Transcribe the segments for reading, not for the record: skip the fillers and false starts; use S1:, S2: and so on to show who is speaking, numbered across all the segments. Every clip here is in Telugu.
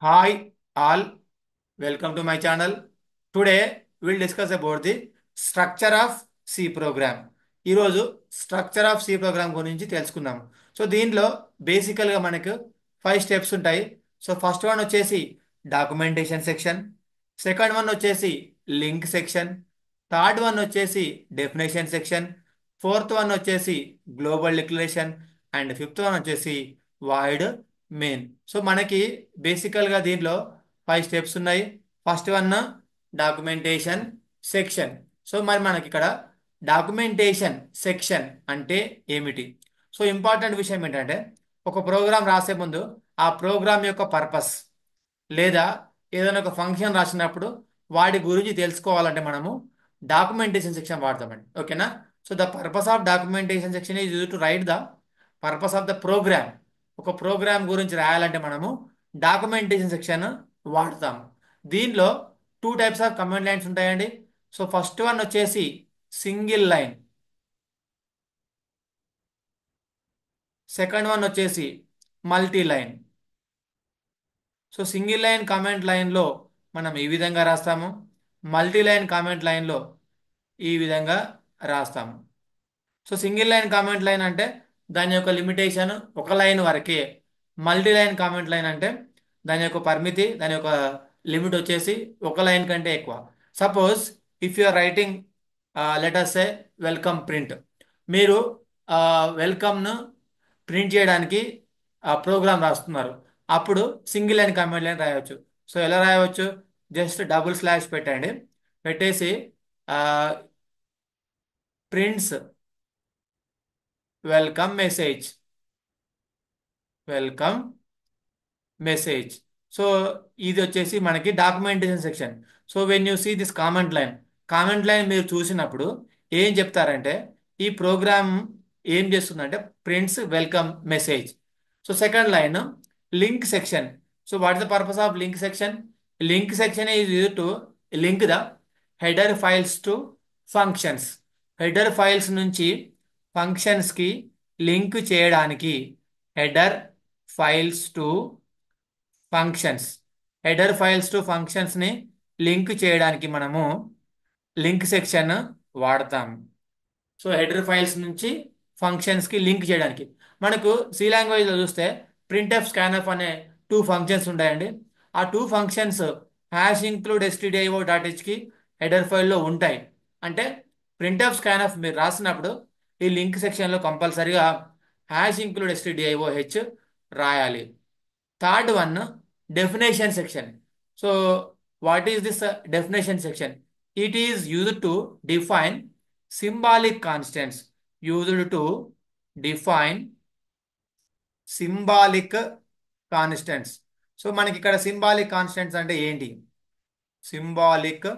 S1: Hi all, welcome to my channel. Today we'll discuss about the structure of C program. ఈరోజు స్ట్రక్చర్ ఆఫ్ సి ప్రోగ్రామ్ గురించి తెలుసుకుందాం. సో దీనిలో బేసికల్గా మనకు 5 స్టెప్స్ ఉంటాయి. సో ఫస్ట్ వన్ వచ్చేసి డాక్యుమెంటేషన్ సెక్షన్, సెకండ్ వన్ వచ్చేసి లింక్ సెక్షన్, థర్డ్ వన్ వచ్చేసి డెఫినేషన్ సెక్షన్, ఫోర్త్ వన్ వచ్చేసి global declaration and fifth one వచ్చేసి వాయిడ్ మెయిన్. సో మనకి బేసికల్గా దీనిలో 5 స్టెప్స్ ఉన్నాయి. First one documentation section. So మరి మనకి ఇక్కడ డాక్యుమెంటేషన్ సెక్షన్ అంటే ఏమిటి? సో ఇంపార్టెంట్ విషయం ఏంటంటే ఒక ప్రోగ్రామ్ రాసే ముందు ఆ ప్రోగ్రామ్ యొక్క పర్పస్ లేదా ఏదైనా ఒక ఫంక్షన్ రాసినప్పుడు వాటి గురించి తెలుసుకోవాలంటే మనము డాక్యుమెంటేషన్ సెక్షన్ వాడతామండి. ఓకేనా? So the purpose of documentation section is use to write the purpose of the program. ఒక ప్రోగ్రామ్ గురించి రాయాలంటే మనము డాక్యుమెంటేషన్ సెక్షన్ వాడతాము. దీనిలో 2 టైప్స్ ఆఫ్ కమాండ్ లైన్స్ ఉంటాయండి. సో ఫస్ట్ వన్ వచ్చేసి సింగిల్ లైన్, సెకండ్ వన్ వచ్చేసి multi line. So single line comment లైన్లో మనం ఈ విధంగా రాస్తాము, మల్టీ లైన్ కామెంట్ లైన్లో ఈ విధంగా రాస్తాము. So single line comment line అంటే దాని యొక్క లిమిటేషన్ ఒక లైన్ వరకే. మల్టీ లైన్ కామెంట్ లైన్ అంటే దాని యొక్క పరిమితి, దాని యొక్క లిమిట్ వచ్చేసి ఒక లైన్ కంటే ఎక్కువ. Suppose if you are writing letter say welcome print, మీరు వెల్కమ్ను ప్రింట్ చేయడానికి ప్రోగ్రామ్ రాస్తున్నారు. అప్పుడు సింగిల్ లైన్ కామెంట్ లైన్ రాయవచ్చు. సో ఎలా రాయవచ్చు? జస్ట్ డబుల్ స్లాష్ పెట్టండి, పెట్టేసి prints welcome message, welcome message. So ఇది వచ్చేసి మనకి documentation section. So when you see this comment line మీరు చూసినప్పుడు ఏం చెప్తారంటే ఈ ప్రోగ్రామ్ ఏం చేస్తుందంటే prints welcome message. So second line link section. So what is the purpose of link section? Link section is use to link the header files to functions. Header files నుంచి ఫంక్షన్స్కి లింక్ చేయడానికి header files to functions, header files to ఫంక్షన్స్ని లింక్ చేయడానికి మనము లింక్ సెక్షన్ వాడతాం. సో హెడర్ ఫైల్స్ నుంచి ఫంక్షన్స్కి లింక్ చేయడానికి మనకు సి లాంగ్వేజ్లో చూస్తే ప్రింట్ఎఫ్ స్కాన్ఎఫ్ అనే 2 ఫంక్షన్స్ ఉంటాయండి. ఆ 2 functions hash include STDIO dot హెచ్కి హెడర్ ఫైల్లో ఉంటాయి. అంటే ప్రింట్ఎఫ్ స్కాన్ఎఫ్ మీరు రాసినప్పుడు ఈ లింక్ సెక్షన్లో కంపల్సరీగా హ్యాష్ ఇంక్లూడ్ ఎస్టీడిఐఓ హెచ్ రాయాలి. Third one definition section. So what is this definition section? It is used to define symbolic constants, used to define symbolic constants. So మనకి ఇక్కడ సింబాలిక్ కాన్స్టెంట్స్ అంటే ఏంటి? Symbolic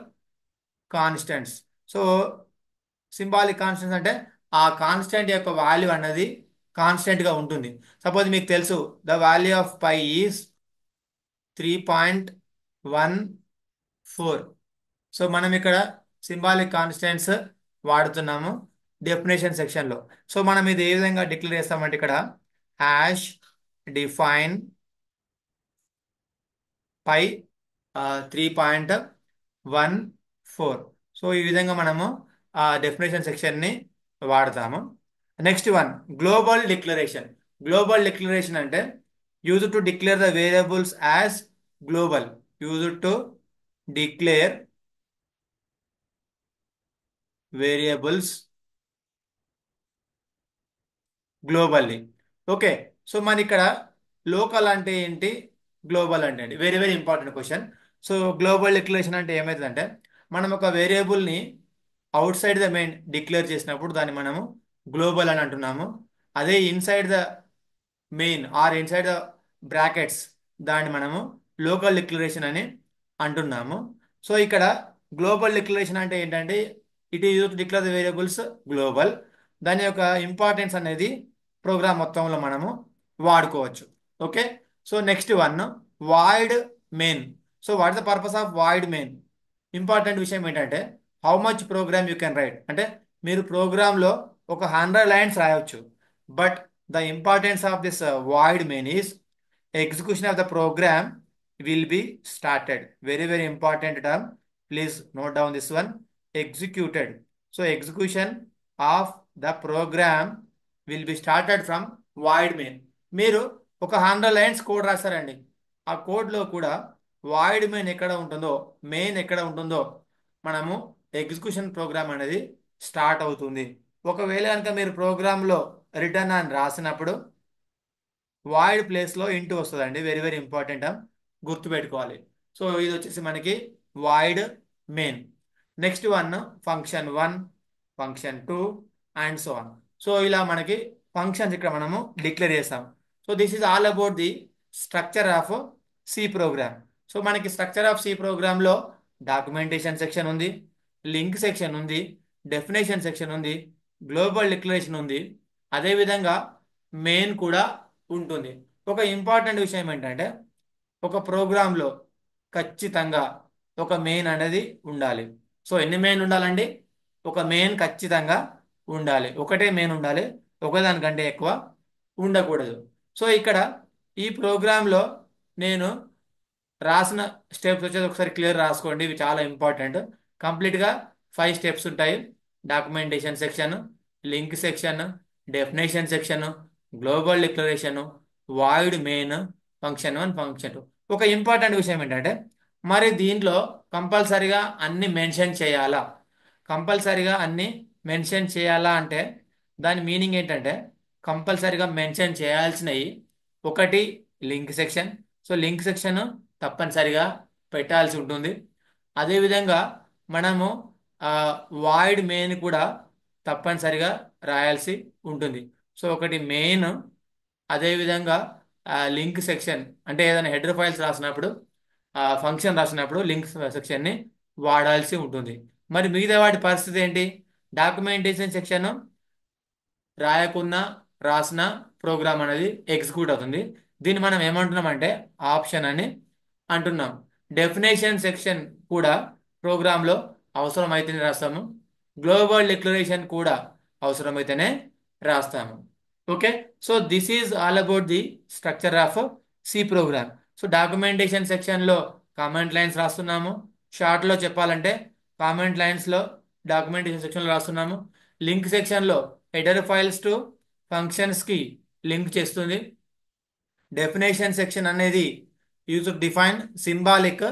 S1: constants. So symbolic constants అంటే ఆ కాన్స్టెంట్ యొక్క వాల్యూ అన్నది కాన్స్టెంట్గా ఉంటుంది. సపోజ్ మీకు తెలుసు the value of pi is 3.14. So మనం ఇక్కడ సింబాలిక్ కాన్స్టెంట్స్ వాడుతున్నాము డెఫినేషన్ సెక్షన్లో. సో మనం ఇది ఏ విధంగా డిక్లేర్ చేస్తామంటే ఇక్కడ హ్యాష్ డిఫైన్ పై 3.14. సో ఈ విధంగా మనము ఆ డెఫినేషన్ సెక్షన్ని వాడతాము. Next one global declaration. Global declaration అంటే use to declare the variables as global, use to declare variables globally. Okay. So మన ఇక్కడ లోకల్ అంటే ఏంటి, గ్లోబల్ అంటే ఏంటి? Very very important question. So global declaration అంటే ఏమవుతుందంటే మనం ఒక వేరియబుల్ని outside the main declare చేసినప్పుడు దాన్ని మనము గ్లోబల్ అని అంటున్నాము. అదే inside the main or inside the brackets దాన్ని మనము లోకల్ డిక్లరేషన్ అని అంటున్నాము. సో ఇక్కడ గ్లోబల్ డిక్లరేషన్ అంటే ఏంటంటే it is use to declare the variables global. దాని యొక్క ఇంపార్టెన్స్ అనేది ప్రోగ్రామ్ మొత్తంలో మనము వాడుకోవచ్చు. Okay. So next one void main. So what the purpose of void main? Important విషయం ఏంటంటే how much program you can write. అంటే మీరు ప్రోగ్రాంలో ఒక 100 లైన్స్ రాయొచ్చు. But the importance of this void main is execution of the program will be started. Very, very important term. Please note down this one. Executed. So execution of the program will be started from void main. మీరు ఒక 100 లైన్స్ కోడ్ రాస్తారండి. ఆ కోడ్లో కూడా వాయిడ్ మెయిన్ ఎక్కడ ఉంటుందో, మెయిన్ ఎక్కడ ఉంటుందో మనము ఎగ్జిక్యూషన్ ప్రోగ్రామ్ అనేది స్టార్ట్ అవుతుంది. ఒకవేళ కనుక మీరు ప్రోగ్రాంలో రిటర్న్ అని రాసినప్పుడు వాయిడ్ ప్లేస్లో ఇంటూ వస్తుందండి. వెరీ వెరీ ఇంపార్టెంట్ గుర్తుపెట్టుకోవాలి. సో ఇది వచ్చేసి మనకి void main. Next one function 1, function 2 and so on. So ఇలా మనకి ఫంక్షన్స్ ఇక్కడ మనము డిక్లేర్ చేస్తాం. So this is all about the structure of C program. So మనకి స్ట్రక్చర్ ఆఫ్ సి ప్రోగ్రాంలో డాక్యుమెంటేషన్ సెక్షన్ ఉంది, లింక్ సెక్షన్ ఉంది, డెఫినేషన్ సెక్షన్ ఉంది, గ్లోబల్ డిక్లరేషన్ ఉంది, అదేవిధంగా మెయిన్ కూడా ఉంటుంది. ఒక ఇంపార్టెంట్ విషయం ఏంటంటే ఒక ప్రోగ్రాంలో ఖచ్చితంగా ఒక మెయిన్ అనేది ఉండాలి. సో ఎన్ని మెయిన్ ఉండాలండి? ఒక మెయిన్ ఖచ్చితంగా ఉండాలి. ఒకటే మెయిన్ ఉండాలి, ఒకదానికంటే ఎక్కువ ఉండకూడదు. సో ఇక్కడ ఈ ప్రోగ్రాంలో నేను రాసిన స్టెప్స్ వచ్చేది ఒకసారి క్లియర్ రాసుకోండి. ఇవి చాలా ఇంపార్టెంట్. కంప్లీట్గా 5 స్టెప్స్ ఉంటాయి. Documentation section, link section, definition section, global declaration, void main, function 1, function 2. ఒక ఇంపార్టెంట్ విషయం ఏంటంటే మరి దీంట్లో కంపల్సరిగా అన్ని మెన్షన్ చేయాలా? కంపల్సరిగా అన్ని మెన్షన్ చేయాలా అంటే దాని మీనింగ్ ఏంటంటే కంపల్సరిగా మెన్షన్ చేయాల్సినవి ఒకటి link section. So link section తప్పనిసరిగా పెట్టాల్సి ఉంటుంది. అదేవిధంగా మనము వాయిడ్ మెయిన్ కూడా తప్పనిసరిగా రాయాల్సి ఉంటుంది. సో ఒకటి మెయిన్, అదేవిధంగా లింక్ సెక్షన్ అంటే ఏదైనా హెడర్ ఫైల్స్ రాసినప్పుడు ఫంక్షన్ రాసినప్పుడు లింక్ సెక్షన్ని వాడాల్సి ఉంటుంది. మరి మిగతా వాటి పరిస్థితి ఏంటి? డాక్యుమెంటేషన్ సెక్షన్ రాయకున్నా రాసిన ప్రోగ్రామ్ అనేది ఎగ్జిక్యూట్ అవుతుంది. దీన్ని మనం ఏమంటున్నామంటే ఆప్షన్ అని అంటున్నాం. డెఫినేషన్ సెక్షన్ కూడా ప్రోగ్రాంలో అవసరమైతేనే రాస్తాము. గ్లోబల్ డిక్లరేషన్ కూడా అవసరమైతేనే రాస్తాము. Okay, so this is all about the structure of C program. So documentation సెక్షన్లో కామెంట్ లైన్స్ రాస్తున్నాము. షార్ట్లో చెప్పాలంటే కామెంట్ లైన్స్లో డాక్యుమెంటేషన్ సెక్షన్లో రాస్తున్నాము. లింక్ సెక్షన్లో హెడర్ ఫైల్స్ టు ఫంక్షన్స్కి లింక్ చేస్తుంది. డెఫినేషన్ సెక్షన్ అనేది use to define symbolic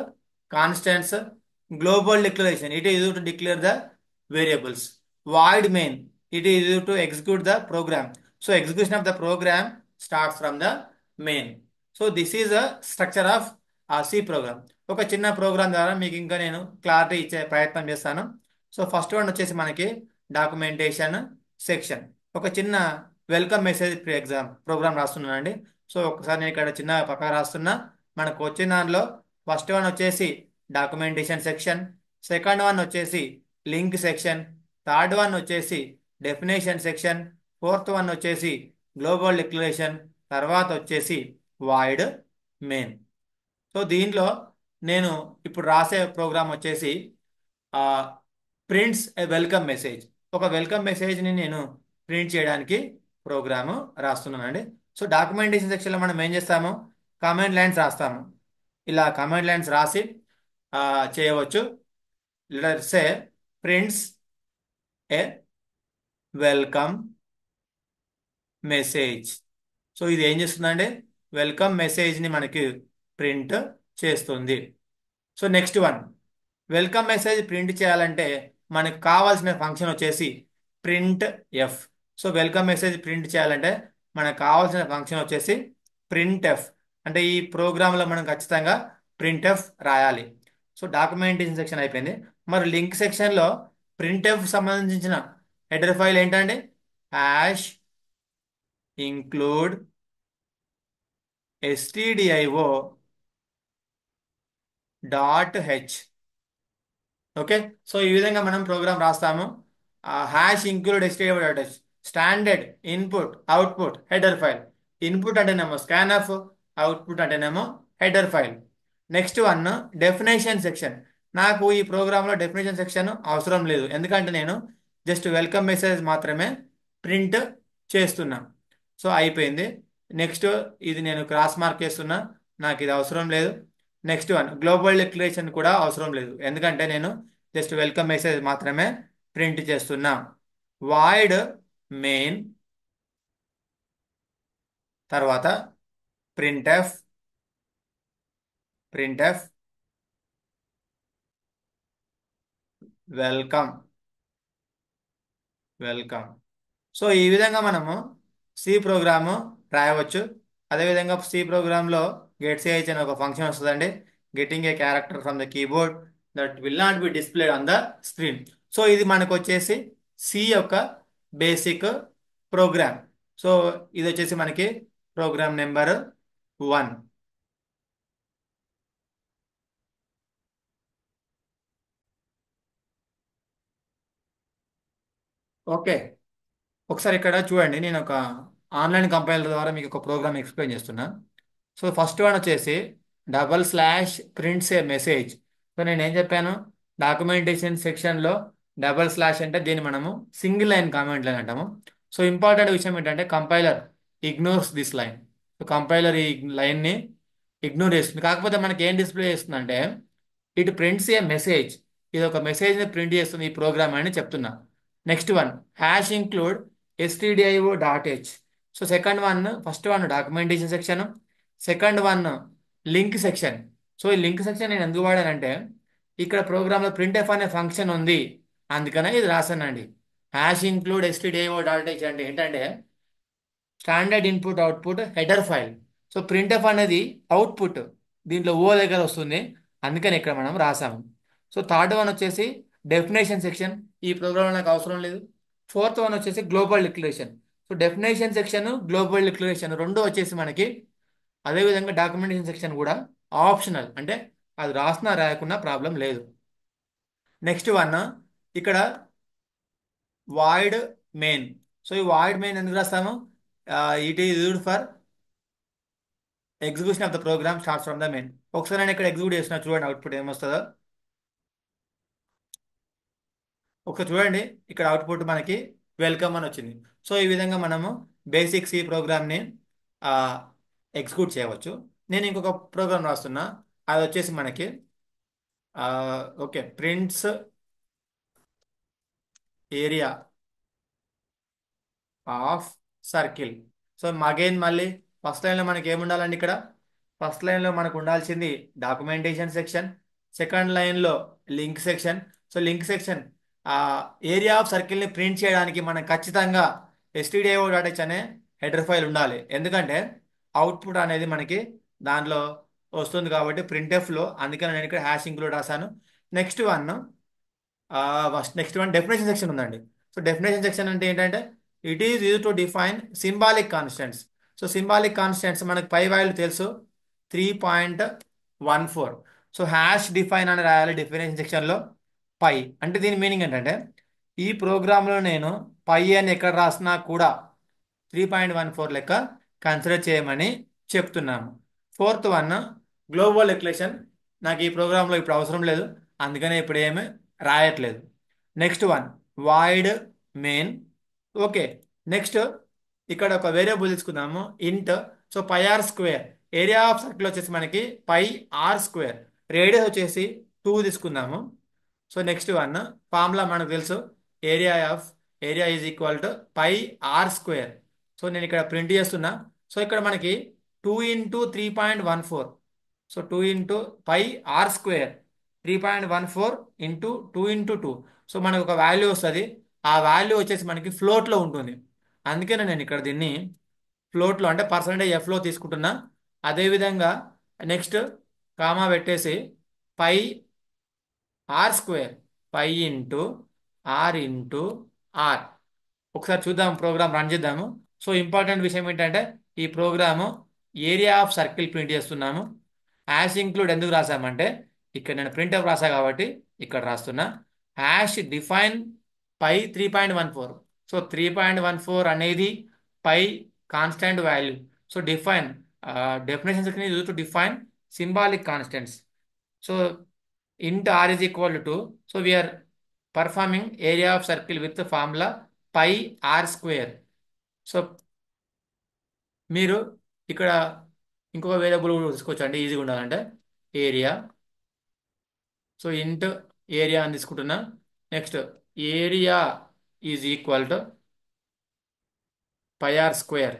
S1: constants. Global declaration it is use to declare the variables. Void main it is use to execute the program. So execution of the program starts from the main. So this is the structure of C program. ఒక చిన్న ప్రోగ్రామ్ ద్వారా మీకు ఇంకా నేను క్లారిటీ ఇచ్చే ప్రయత్నం చేస్తాను. సో ఫస్ట్ వన్ వచ్చేసి మనకి డాక్యుమెంటేషన్ సెక్షన్. ఒక చిన్న వెల్కమ్ మెసేజ్ ఎగ్జామ్ ప్రోగ్రామ్ రాస్తున్నానండి. సో ఒకసారి నేను ఇక్కడ చిన్న పక్క రాస్తున్నా. మనకు వచ్చిన దానిలో ఫస్ట్ వన్ వచ్చేసి డాక్యుమెంటేషన్ సెక్షన్, సెకండ్ వన్ వచ్చేసి లింక్ సెక్షన్, థర్డ్ వన్ వచ్చేసి డెఫినేషన్ సెక్షన్, ఫోర్త్ వన్ వచ్చేసి గ్లోబల్ డిక్లరేషన్, తర్వాత వచ్చేసి వాయిడ్ మెయిన్. సో దీంట్లో నేను ఇప్పుడు రాసే ప్రోగ్రామ్ వచ్చేసి ప్రింట్స్ ఏ వెల్కమ్ మెసేజ్. ఒక వెల్కమ్ మెసేజ్ని నేను ప్రింట్ చేయడానికి ప్రోగ్రాము రాస్తున్నానండి. సో డాక్యుమెంటేషన్ సెక్షన్లో మనం ఏం చేస్తాము? కామెంట్ లైన్స్ రాస్తాము. ఇలా కామెంట్ లైన్స్ రాసి చేయవచ్చు. Let's say prints A welcome message. So ఇది ఏం చేస్తుందంటే వెల్కమ్ మెసేజ్ని మనకి ప్రింట్ చేస్తుంది. So next one, welcome message print చేయాలంటే మనకు కావాల్సిన ఫంక్షన్ వచ్చేసి print F. So welcome message print చేయాలంటే మనకు కావాల్సిన ఫంక్షన్ వచ్చేసి ప్రింట్ ఎఫ్. అంటే ఈ ప్రోగ్రాంలో మనం ఖచ్చితంగా ప్రింట్ ఎఫ్ రాయాలి. సో డాక్యుమెంటేషన్ సెక్షన్ అయిపోయింది. మరి లింక్ సెక్షన్లో ప్రింట్ ఎఫ్ సంబంధించిన హెడర్ ఫైల్ ఏంటంటే hash include stdio.h. Okay, so ఈ విధంగా మనం ప్రోగ్రామ్ రాస్తాము. Hash include stdio.h standard input output header file. Input అంటేనేమో స్కాన్ఎఫ్, అవుట్పుట్ అంటేనేమో header file. Next one definition section. నాకు ఈ ప్రోగ్రాంలో డెఫినేషన్ సెక్షన్ అవసరం లేదు, ఎందుకంటే నేను జస్ట్ వెల్కమ్ మెసేజ్ మాత్రమే ప్రింట్ చేస్తున్నా. సో అయిపోయింది. నెక్స్ట్ ఇది నేను క్రాస్ మార్క్ చేస్తున్నా, నాకు ఇది అవసరం లేదు. నెక్స్ట్ వన్ గ్లోబల్ డిక్లరేషన్ కూడా అవసరం లేదు, ఎందుకంటే నేను జస్ట్ వెల్కమ్ మెసేజ్ మాత్రమే ప్రింట్ చేస్తున్నా. వాయిడ్ మెయిన్ తర్వాత printf printf welcome welcome. So ఈ విధంగా మనము సి ప్రోగ్రాము రాయవచ్చు. అదేవిధంగా సి ప్రోగ్రాంలో గెట్ సిహెచ్ అనే ఒక ఫంక్షన్ వస్తుందండి. Getting a character from the keyboard that will not be displayed on the screen. So ఇది మనకు వచ్చేసి సి యొక్క బేసిక్ ప్రోగ్రామ్. సో ఇది వచ్చేసి మనకి ప్రోగ్రామ్ నెంబర్ 1. ఓకే, ఒకసారి ఇక్కడ చూడండి, నేను ఒక ఆన్లైన్ కంపైలర్ ద్వారా మీకు ఒక ప్రోగ్రామ్ ఎక్స్ప్లెయిన్ చేస్తున్నా. సో ఫస్ట్ వన్ వచ్చేసి /ప్రింట్స్ ఏ మెసేజ్. సో నేను ఏం చెప్పాను, డాక్యుమెంటేషన్ సెక్షన్లో // అంటే దీన్ని మనము సింగిల్ లైన్ కామెంట్ లైన్ అంటాము. సో ఇంపార్టెంట్ విషయం ఏంటంటే compiler ignores this line. So compiler ఈ లైన్ని ఇగ్నోర్ చేస్తుంది. కాకపోతే మనకి ఏం డిస్ప్లే చేస్తుందంటే ఇట్ ప్రింట్స్ ఏ మెసేజ్, ఇది ఒక మెసేజ్ని ప్రింట్ చేస్తుంది ఈ ప్రోగ్రామ్ అని చెప్తున్నా. Next one #include stdio.h. So second one, first one documentation section, second one link section. So ఈ లింక్ సెక్షన్ నేను ఎందుకు వాడానంటే ఇక్కడ ప్రోగ్రాంలో ప్రింట్ఎఫ్ అనే ఫంక్షన్ ఉంది, అందుకనే ఇది రాశానండి. #include stdio.h అంటే ఏంటంటే standard input output header file. So printf అనేది అవుట్పుట్ దీంట్లో ఓ దగ్గర వస్తుంది, అందుకని ఇక్కడ మనం రాసాము. సో థర్డ్ వన్ వచ్చేసి డెఫినేషన్ సెక్షన్, ఈ ప్రోగ్రామ్ నాకు అవసరం లేదు. ఫోర్త్ వన్ వచ్చేసి global declaration. So definition section global declaration రెండు వచ్చేసి మనకి, అదేవిధంగా డాక్యుమెంటేషన్ సెక్షన్ కూడా ఆప్షనల్, అంటే అది రాసినా రాయకున్నా ప్రాబ్లం లేదు. నెక్స్ట్ వన్ ఇక్కడ వాయిడ్ మెయిన్. సో ఈ వాయిడ్ మెయిన్ ఎందుకు రాస్తాము, it is used for execution of the program starts from the main. ఒకసారి నేను ఇక్కడ ఎగ్జిక్యూట్ చేసిన చూడండి అవుట్పుట్ ఏమొస్తుందో. ఒకసారి చూడండి, ఇక్కడ అవుట్పుట్ మనకి వెల్కమ్ అని వచ్చింది. సో ఈ విధంగా మనము బేసిక్ సి ప్రోగ్రామ్ని ఎగ్జిక్యూట్ చేయవచ్చు. నేను ఇంకొక ప్రోగ్రామ్ రాస్తున్నా, అది వచ్చేసి మనకి okay prints area of circle. So again మళ్ళీ ఫస్ట్ లైన్లో మనకి ఏముండాలండి, ఇక్కడ ఫస్ట్ లైన్లో మనకు ఉండాల్సింది డాక్యుమెంటేషన్ సెక్షన్, సెకండ్ లైన్లో link section. So link section area of సర్కిల్ని ప్రింట్ చేయడానికి మనం ఖచ్చితంగా stdio.h అనే హెడర్ ఫైల్ ఉండాలి, ఎందుకంటే అవుట్పుట్ అనేది మనకి దాంట్లో వస్తుంది కాబట్టి ప్రింట్ఎఫ్లో, అందుకని నేను ఇక్కడ #include రాశాను. Next one first next one definition section ఉందండి. సో డెఫినేషన్ సెక్షన్ అంటే ఏంటంటే it is use to define symbolic constants. So symbolic constants మనకు పై వాల్యూ తెలుసు 3.14. సో #define అని రాయాలి డెఫినేషన్ సెక్షన్లో. పై అంటే దీని మీనింగ్ ఏంటంటే ఈ ప్రోగ్రాంలో నేను పై అని ఎక్కడ రాసినా కూడా 3.14 లెక్క కన్సిడర్ చేయమని చెప్తున్నాము. ఫోర్త్ వన్ గ్లోబల్ డిక్లరేషన్, నాకు ఈ ప్రోగ్రాంలో ఇప్పుడు అవసరం లేదు, అందుకనే ఇప్పుడు ఏమి రాయట్లేదు. Next one void main. Okay, next ఇక్కడ ఒక వేరియబుల్ తీసుకుందాము ఇంట్. So πr², area of circle వచ్చేసి మనకి πr², రేడియస్ వచ్చేసి 2 తీసుకుందాము. సో నెక్స్ట్ వన్ ఫార్ములా మనకు తెలుసు, area is equal to πr². So నేను ఇక్కడ ప్రింట్ చేస్తున్నా. సో ఇక్కడ మనకి 2 × 3.14. So 2 × πr², 3.14 × 2 × 2. సో మనకు ఒక వాల్యూ వస్తుంది, ఆ వాల్యూ వచ్చేసి మనకి ఫ్లోట్లో ఉంటుంది, అందుకనే నేను ఇక్కడ దీన్ని ఫ్లోట్లో అంటే %f లో తీసుకుంటున్నా. అదేవిధంగా నెక్స్ట్ కామా పెట్టేసి πr², π × r ఒకసారి చూద్దాం, ప్రోగ్రామ్ రన్ చేద్దాము. సో ఇంపార్టెంట్ విషయం ఏంటంటే ఈ program area of circle print చేస్తున్నాము. #include ఎందుకు రాసామంటే ఇక్కడ నేను ప్రింట్ఎఫ్ రాసా కాబట్టి ఇక్కడ రాస్తున్నా. #define పై 3.14. సో 3.14 అనేది pi constant value. So definition section use to define symbolic constants. So int r is equal to 2. So we are performing area of circle with the formula πr². So మీరు ఇక్కడ ఇంకొక వేరియబుల్ తీసుకోవచ్చు అండి ఈజీగా ఉండాలంటే. ఏరియా. సో ఇంట్ ఏరియా అని తీసుకుంటున్నా. Next area is equal to pi are square.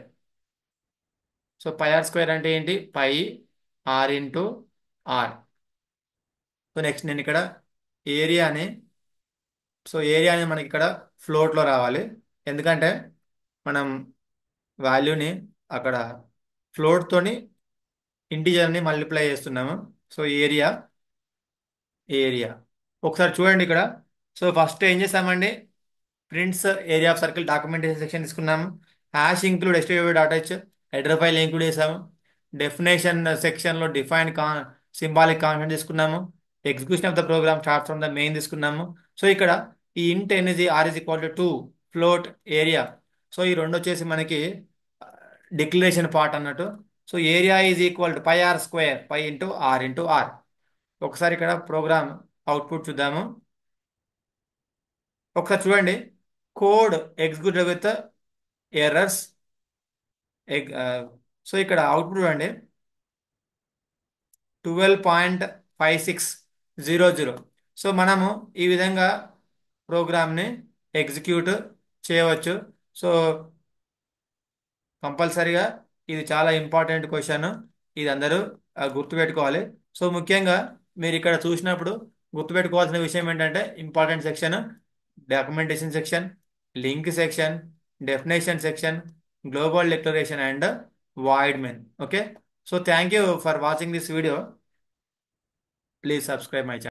S1: So pi are square అంటే ఏంటి? Pi R into R. So next నేను ఇక్కడ ఏరియాని, సో ఏరియా అనేది మనకి ఇక్కడ ఫ్లోట్లో రావాలి. ఎందుకంటే మనం వాల్యూని అక్కడ ఫ్లోట్తోని ఇంటీజర్ని మల్టిప్లై చేస్తున్నాము. సో ఏరియా, ఏరియా ఒకసారి చూడండి ఇక్కడ. సో ఫస్ట్ ఏం చేసామండి? Prints area of circle documentation section తీసుకున్నాము. Hash include STV dot H header file include చేసాము. డెఫినేషన్ సెక్షన్లో డిఫైన్ సింబాలిక్ కాన్స్టెంట్ తీసుకున్నాము. Execution of the program start from the main తీసుకున్నాము. సో ఇక్కడ ఈ int NEG R is equal to 2 float area. So ఈ రెండు వచ్చేసి మనకి డిక్లరేషన్ పార్ట్ అన్నట్టు. So area is equal to pi are square, pi into r into r. ఒకసారి ఇక్కడ ప్రోగ్రామ్ అవుట్పుట్ చూద్దాము. ఒకసారి చూడండి, code execute with errors. So ఇక్కడ అవుట్పుట్ చూడండి, 12.5600. సో మనము ఈ విధంగా ప్రోగ్రామ్ని ఎగ్జిక్యూట్ చేయవచ్చు. సో కంపల్సరీగా ఇది చాలా ఇంపార్టెంట్ క్వశ్చన్. ఇది అందరూ గుర్తుపెట్టుకోవాలి. సో ముఖ్యంగా మీరు ఇక్కడ చూసినప్పుడు గుర్తుపెట్టుకోవాల్సిన విషయం ఏంటంటే, important section documentation section, link section, definition section, global declaration and void men. Okay. So thank you for watching this video. Please subscribe my channel.